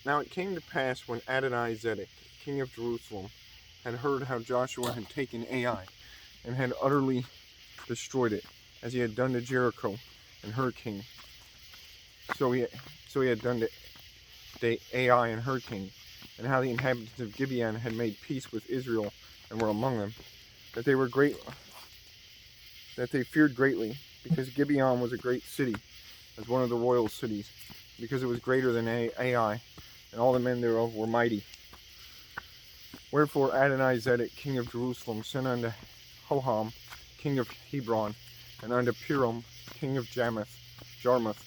Now it came to pass when Adonizedek, king of Jerusalem, had heard how Joshua had taken Ai, and had utterly destroyed it, as he had done to Jericho and her king. So he had done to Ai and her king, and how the inhabitants of Gibeon had made peace with Israel and were among them, that they feared greatly, because Gibeon was a great city, as one of the royal cities, because it was greater than Ai, and all the men thereof were mighty. Wherefore Adonizedek, king of Jerusalem, sent unto Hoham, king of Hebron, and unto Piram, king of Jarmuth,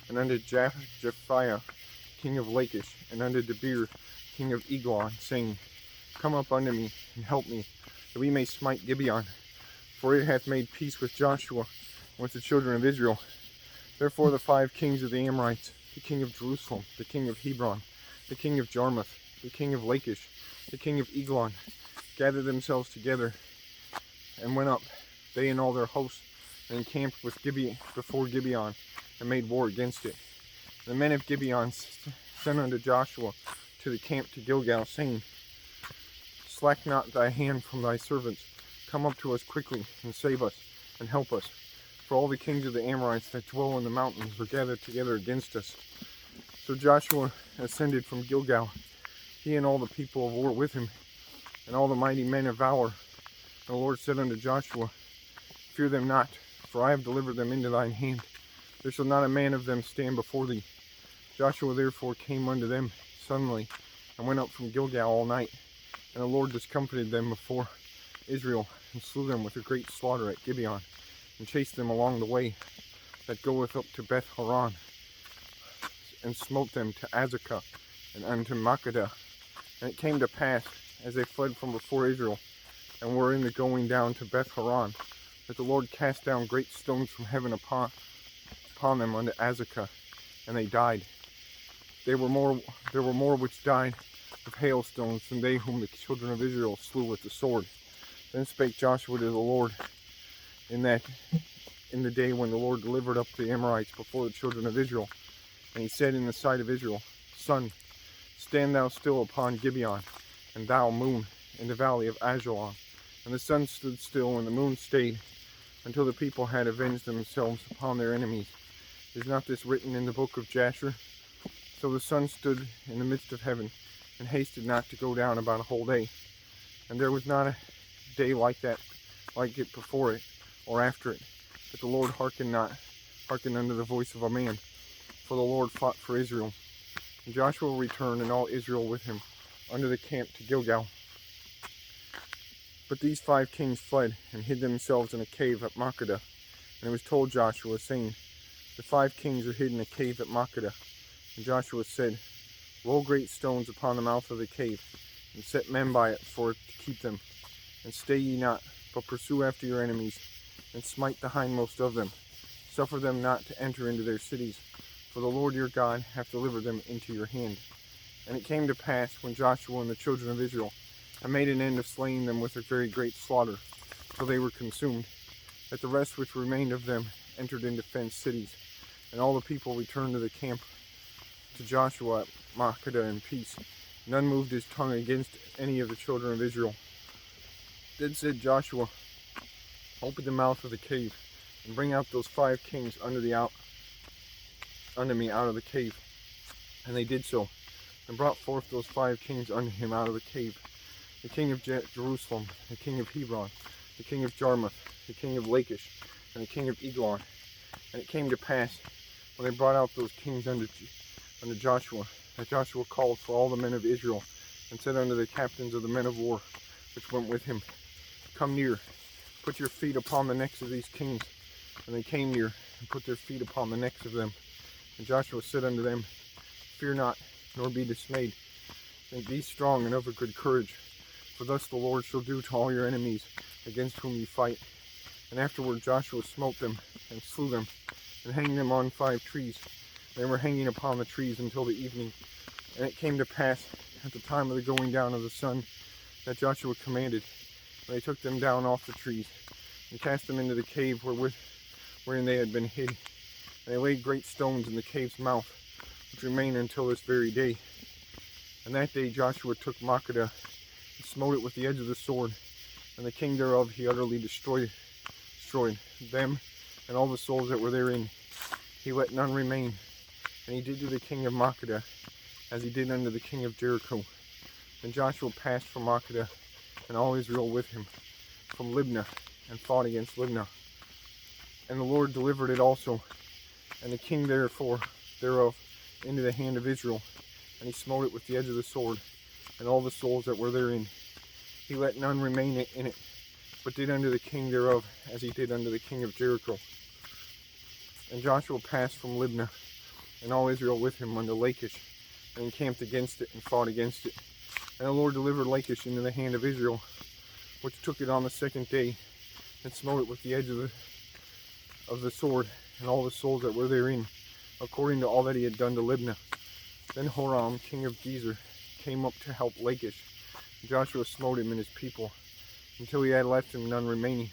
and unto Japhiah, king of Lachish, and unto Debir, king of Eglon, saying, Come up unto me, and help me, that we may smite Gibeon, for it hath made peace with Joshua, and with the children of Israel. Therefore the 5 kings of the Amorites, the king of Jerusalem, the king of Hebron, the king of Jarmuth, the king of Lachish, the king of Eglon, gathered themselves together, and went up, they and all their hosts, and encamped before Gibeon, and made war against it. The men of Gibeon sent unto Joshua to the camp to Gilgal, saying, Slack not thy hand from thy servants, come up to us quickly, and save us, and help us. For all the kings of the Amorites that dwell in the mountains were gathered together against us. So Joshua ascended from Gilgal, he and all the people of war with him, and all the mighty men of valor. And the Lord said unto Joshua, Fear them not, for I have delivered them into thine hand. There shall not a man of them stand before thee. Joshua therefore came unto them suddenly, and went up from Gilgal all night. And the Lord discomfited them before Israel, and slew them with a great slaughter at Gibeon, and chased them along the way that goeth up to Beth Horon, and smote them to Azekah, and unto Makkedah. And it came to pass, as they fled from before Israel, and were in the going down to Beth Horon, that the Lord cast down great stones from heaven upon them unto Azekah, and they died. There were more which died of hailstones than they whom the children of Israel slew with the sword. Then spake Joshua to the Lord in the day when the Lord delivered up the Amorites before the children of Israel. And he said in the sight of Israel, Sun, stand thou still upon Gibeon, and thou, moon, in the valley of Ajalon. And the sun stood still, and the moon stayed, until the people had avenged themselves upon their enemies. Is not this written in the book of Jasher? So the sun stood in the midst of heaven, and hasted not to go down about a whole day. And there was not a day like it before it, or after it, that the Lord hearkened unto the voice of a man. For the Lord fought for Israel. And Joshua returned, and all Israel with him, unto the camp to Gilgal. But these 5 kings fled, and hid themselves in a cave at Makkedah. And it was told Joshua, saying, The 5 kings are hid in a cave at Makkedah. And Joshua said, Roll great stones upon the mouth of the cave, and set men by it for to keep them. And stay ye not, but pursue after your enemies, and smite the hindmost of them. Suffer them not to enter into their cities, for the Lord your God hath delivered them into your hand. And it came to pass, when Joshua and the children of Israel had made an end of slaying them with a very great slaughter, till they were consumed, that the rest which remained of them entered into fenced cities. And all the people returned to the camp to Joshua at Makkedah in peace. None moved his tongue against any of the children of Israel. Then said Joshua, Open the mouth of the cave, and bring out those 5 kings unto me out of the cave. And they did so, and brought forth those 5 kings unto him out of the cave, the king of Jerusalem, the king of Hebron, the king of Jarmuth, the king of Lachish, and the king of Eglon. And it came to pass, when they brought out those kings unto Joshua, that Joshua called for all the men of Israel, and said unto the captains of the men of war, which went with him, Come near, put your feet upon the necks of these kings. And they came near, and put their feet upon the necks of them. And Joshua said unto them, Fear not, nor be dismayed, and be strong and of a good courage. For thus the Lord shall do to all your enemies against whom ye fight. And afterward Joshua smote them, and slew them, and hanged them on 5 trees. They were hanging upon the trees until the evening. And it came to pass, at the time of the going down of the sun, that Joshua commanded, and they took them down off the trees, and cast them into the cave wherein they had been hid. And they laid great stones in the cave's mouth, which remain until this very day. And that day Joshua took Makkedah and smote it with the edge of the sword, and the king thereof he utterly destroyed them and all the souls that were therein. He let none remain. And he did to the king of Makkedah as he did unto the king of Jericho. And Joshua passed from Makkedah, and all Israel with him, from Libnah, and fought against Libnah. And the Lord delivered it also, and the king thereof into the hand of Israel, and he smote it with the edge of the sword, and all the souls that were therein. He let none remain in it, but did unto the king thereof as he did unto the king of Jericho. And Joshua passed from Libnah, and all Israel with him, unto Lachish, and encamped against it, and fought against it. And the Lord delivered Lachish into the hand of Israel, which took it on the second day, and smote it with the edge of the sword, and all the souls that were therein, according to all that he had done to Libnah. Then Horam, king of Gezer, came up to help Lachish. Joshua smote him and his people, until he had left him none remaining.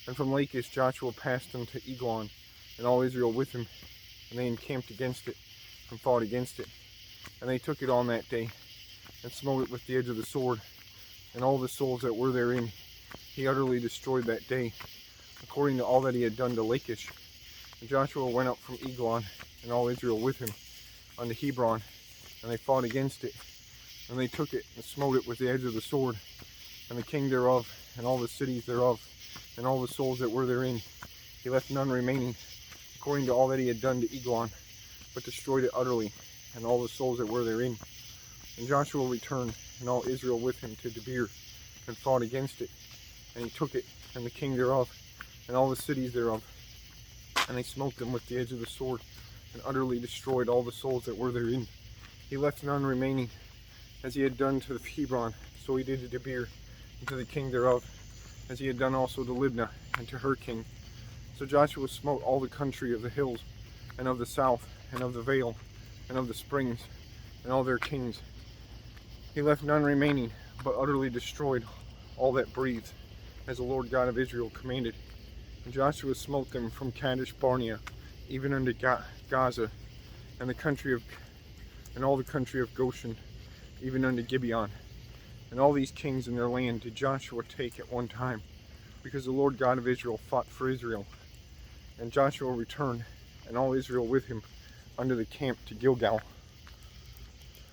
And from Lachish Joshua passed unto Eglon, and all Israel with him, and they encamped against it, and fought against it. And they took it on that day, and smote it with the edge of the sword, and all the souls that were therein he utterly destroyed that day, according to all that he had done to Lachish. And Joshua went up from Eglon, and all Israel with him, unto Hebron, and they fought against it. And they took it, and smote it with the edge of the sword, and the king thereof, and all the cities thereof, and all the souls that were therein. He left none remaining, according to all that he had done to Eglon, but destroyed it utterly, and all the souls that were therein. And Joshua returned, and all Israel with him, to Debir, and fought against it. And he took it, and the king thereof, and all the cities thereof, and they smote them with the edge of the sword, and utterly destroyed all the souls that were therein. He left none remaining, as he had done to Hebron, so he did to Debir, and to the king thereof, as he had done also to Libnah, and to her king. So Joshua smote all the country of the hills, and of the south, and of the vale, and of the springs, and all their kings. He left none remaining, but utterly destroyed all that breathed, as the Lord God of Israel commanded. And Joshua smote them from Kadesh Barnea, even unto Gaza, and all the country of Goshen, even unto Gibeon. And all these kings in their land did Joshua take at one time, because the Lord God of Israel fought for Israel. And Joshua returned, and all Israel with him, unto the camp to Gilgal.